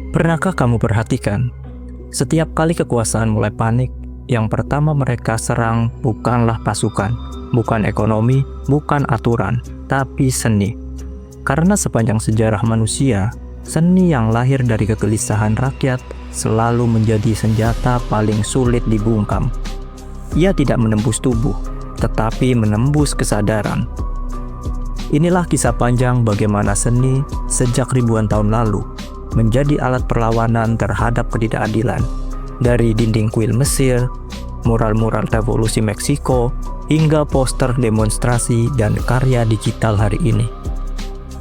Pernahkah kamu perhatikan, setiap kali kekuasaan mulai panik, yang pertama mereka serang bukanlah pasukan, bukan ekonomi, bukan aturan, tapi seni. Karena sepanjang sejarah manusia, seni yang lahir dari kegelisahan rakyat selalu menjadi senjata paling sulit dibungkam. Ia tidak menembus tubuh, tetapi menembus kesadaran. Inilah kisah panjang bagaimana seni sejak ribuan tahun lalu menjadi alat perlawanan terhadap ketidakadilan. Dari dinding kuil Mesir, mural-mural revolusi Meksiko, hingga poster demonstrasi dan karya digital hari ini.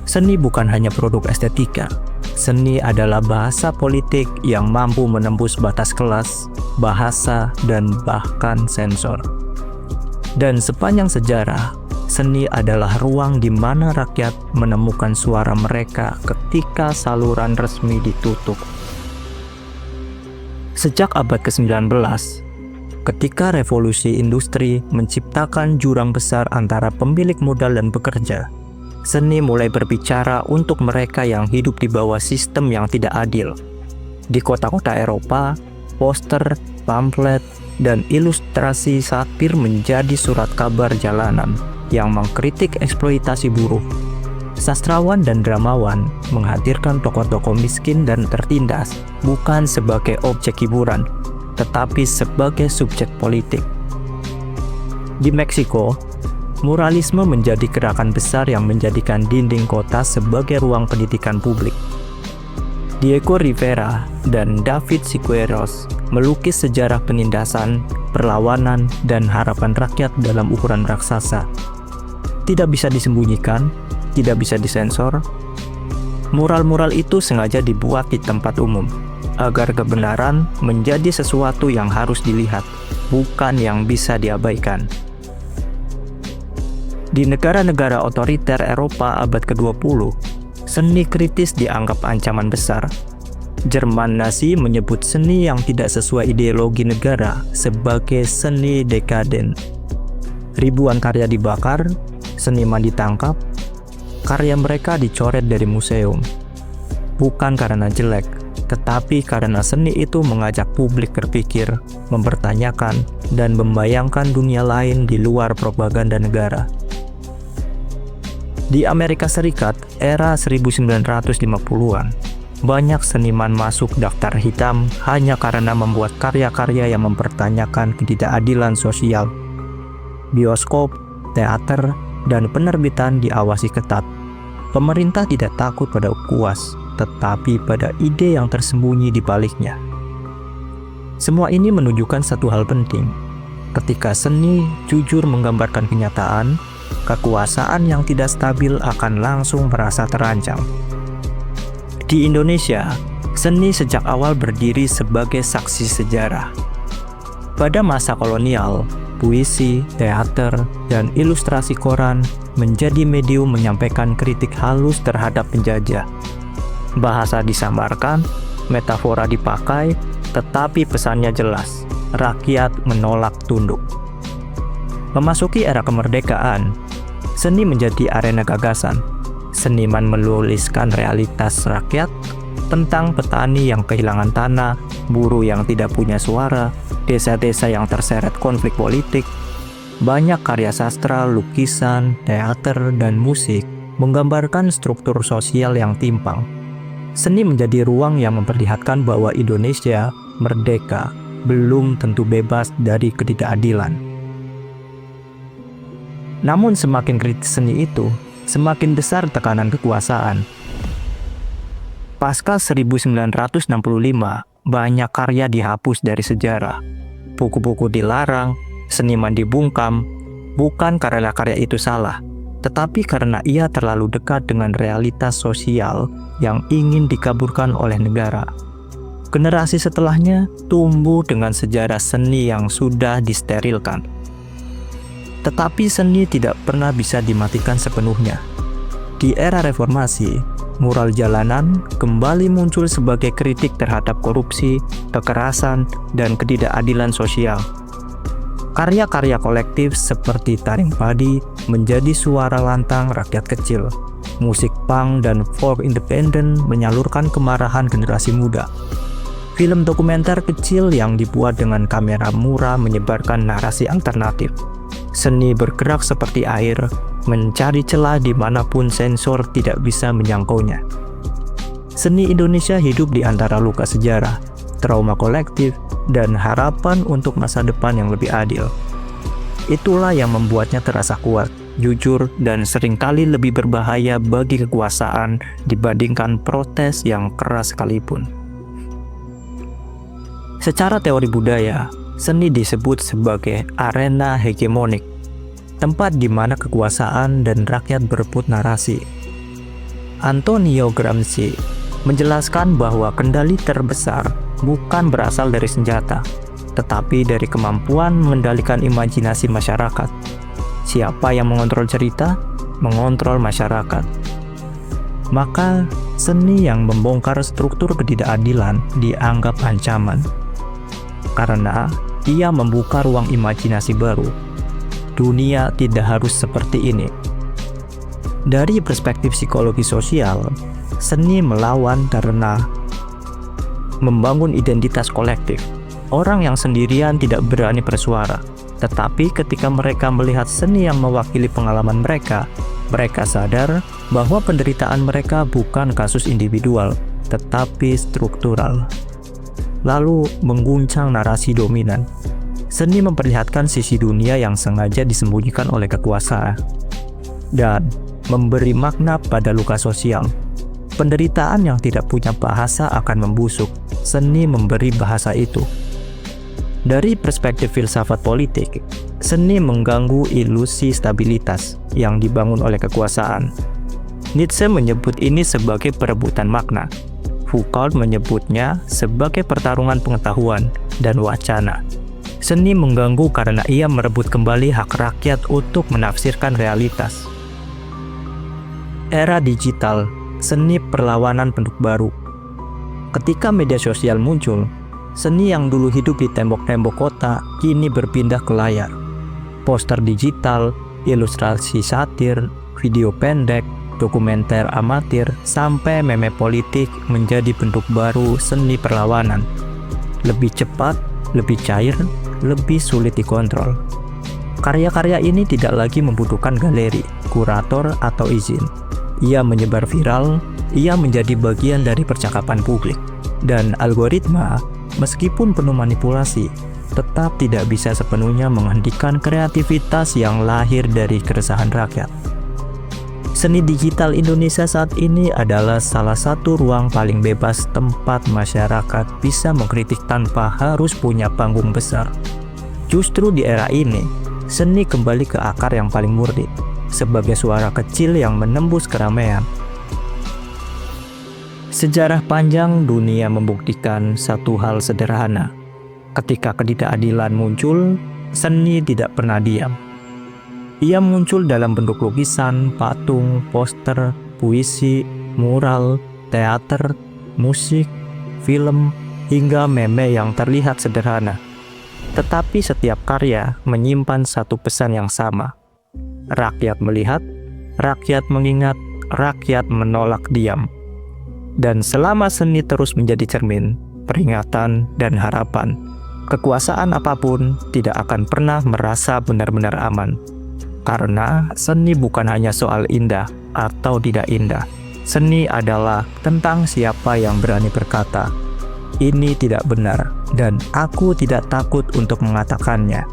Seni bukan hanya produk estetika. Seni adalah bahasa politik yang mampu menembus batas kelas, bahasa, dan bahkan sensor. Dan sepanjang sejarah, seni adalah ruang di mana rakyat menemukan suara mereka ketika saluran resmi ditutup. Sejak abad ke-19, ketika revolusi industri menciptakan jurang besar antara pemilik modal dan pekerja, seni mulai berbicara untuk mereka yang hidup di bawah sistem yang tidak adil. Di kota-kota Eropa, poster, pamflet, dan ilustrasi satir menjadi surat kabar jalanan yang mengkritik eksploitasi buruh. Sastrawan dan dramawan menghadirkan tokoh-tokoh miskin dan tertindas bukan sebagai objek hiburan, tetapi sebagai subjek politik. Di Meksiko, muralisme menjadi gerakan besar yang menjadikan dinding kota sebagai ruang pendidikan publik. Diego Rivera dan David Siqueiros melukis sejarah penindasan, perlawanan, dan harapan rakyat dalam ukuran raksasa. Tidak bisa disembunyikan, tidak bisa disensor. Mural-mural itu sengaja dibuat di tempat umum, agar kebenaran menjadi sesuatu yang harus dilihat, bukan yang bisa diabaikan. Di negara-negara otoriter Eropa abad ke-20, seni kritis dianggap ancaman besar. Jerman Nazi menyebut seni yang tidak sesuai ideologi negara sebagai seni dekaden. Ribuan karya dibakar, seniman ditangkap, karya mereka dicoret dari museum. Bukan karena jelek, tetapi karena seni itu mengajak publik berpikir, mempertanyakan, dan membayangkan dunia lain di luar propaganda negara. Di Amerika Serikat, era 1950-an, banyak seniman masuk daftar hitam hanya karena membuat karya-karya yang mempertanyakan ketidakadilan sosial. Bioskop, teater, dan penerbitan diawasi ketat. Pemerintah tidak takut pada kuas, tetapi pada ide yang tersembunyi di baliknya. Semua ini menunjukkan satu hal penting. Ketika seni jujur menggambarkan kenyataan, kekuasaan yang tidak stabil akan langsung merasa terancam. Di Indonesia, seni sejak awal berdiri sebagai saksi sejarah. Pada masa kolonial, puisi, teater, dan ilustrasi koran menjadi medium menyampaikan kritik halus terhadap penjajah. Bahasa disamarkan, metafora dipakai, tetapi pesannya jelas, rakyat menolak tunduk. Memasuki era kemerdekaan, seni menjadi arena gagasan. Seniman menuliskan realitas rakyat tentang petani yang kehilangan tanah, buruh yang tidak punya suara, desa-desa yang terseret konflik politik. Banyak karya sastra, lukisan, teater, dan musik menggambarkan struktur sosial yang timpang. Seni menjadi ruang yang memperlihatkan bahwa Indonesia merdeka, belum tentu bebas dari ketidakadilan. Namun semakin kritis seni itu, semakin besar tekanan kekuasaan. Pasca 1965, banyak karya dihapus dari sejarah. Buku-buku dilarang, seniman dibungkam, bukan karena karya itu salah, tetapi karena ia terlalu dekat dengan realitas sosial yang ingin dikaburkan oleh negara. Generasi setelahnya tumbuh dengan sejarah seni yang sudah disterilkan. Tetapi seni tidak pernah bisa dimatikan sepenuhnya. Di era reformasi, mural jalanan kembali muncul sebagai kritik terhadap korupsi, kekerasan, dan ketidakadilan sosial. Karya-karya kolektif seperti Taring Padi menjadi suara lantang rakyat kecil. Musik punk dan folk independen menyalurkan kemarahan generasi muda. Film dokumenter kecil yang dibuat dengan kamera murah menyebarkan narasi alternatif. Seni bergerak seperti air, mencari celah dimanapun sensor tidak bisa menjangkaunya. Seni Indonesia hidup di antara luka sejarah, trauma kolektif, dan harapan untuk masa depan yang lebih adil. Itulah yang membuatnya terasa kuat, jujur, dan seringkali lebih berbahaya bagi kekuasaan dibandingkan protes yang keras sekalipun. Secara teori budaya, seni disebut sebagai arena hegemonik, tempat di mana kekuasaan dan rakyat berebut narasi. Antonio Gramsci menjelaskan bahwa kendali terbesar bukan berasal dari senjata, tetapi dari kemampuan mengendalikan imajinasi masyarakat. Siapa yang mengontrol cerita, mengontrol masyarakat. Maka, seni yang membongkar struktur ketidakadilan dianggap ancaman. Karena ia membuka ruang imajinasi baru. Dunia tidak harus seperti ini. Dari perspektif psikologi sosial, seni melawan karena membangun identitas kolektif. Orang yang sendirian tidak berani bersuara, tetapi ketika mereka melihat seni yang mewakili pengalaman mereka sadar bahwa penderitaan mereka bukan kasus individual, tetapi struktural. Lalu mengguncang narasi dominan. Seni memperlihatkan sisi dunia yang sengaja disembunyikan oleh kekuasaan dan memberi makna pada luka sosial. Penderitaan yang tidak punya bahasa akan membusuk. Seni memberi bahasa itu. Dari perspektif filsafat politik, seni mengganggu ilusi stabilitas yang dibangun oleh kekuasaan. Nietzsche menyebut ini sebagai perebutan makna. Foucault menyebutnya sebagai pertarungan pengetahuan dan wacana. Seni mengganggu karena ia merebut kembali hak rakyat untuk menafsirkan realitas. Era digital, seni perlawanan bentuk baru. Ketika media sosial muncul, seni yang dulu hidup di tembok-tembok kota kini berpindah ke layar. Poster digital, ilustrasi satir, video pendek, dokumenter amatir, sampai meme politik menjadi bentuk baru seni perlawanan. Lebih cepat, lebih cair, lebih sulit dikontrol. Karya-karya ini tidak lagi membutuhkan galeri, kurator, atau izin. Ia menyebar viral, ia menjadi bagian dari percakapan publik. Dan algoritma, meskipun penuh manipulasi, tetap tidak bisa sepenuhnya menghentikan kreativitas yang lahir dari keresahan rakyat. Seni digital Indonesia saat ini adalah salah satu ruang paling bebas tempat masyarakat bisa mengkritik tanpa harus punya panggung besar. Justru di era ini, seni kembali ke akar yang paling murni, sebagai suara kecil yang menembus keramaian. Sejarah panjang dunia membuktikan satu hal sederhana. Ketika ketidakadilan muncul, seni tidak pernah diam. Ia muncul dalam bentuk lukisan, patung, poster, puisi, mural, teater, musik, film, hingga meme yang terlihat sederhana. Tetapi setiap karya menyimpan satu pesan yang sama. Rakyat melihat, rakyat mengingat, rakyat menolak diam. Dan selama seni terus menjadi cermin, peringatan, dan harapan, kekuasaan apapun tidak akan pernah merasa benar-benar aman. Karena seni bukan hanya soal indah atau tidak indah. Seni adalah tentang siapa yang berani berkata, "Ini tidak benar, dan aku tidak takut untuk mengatakannya."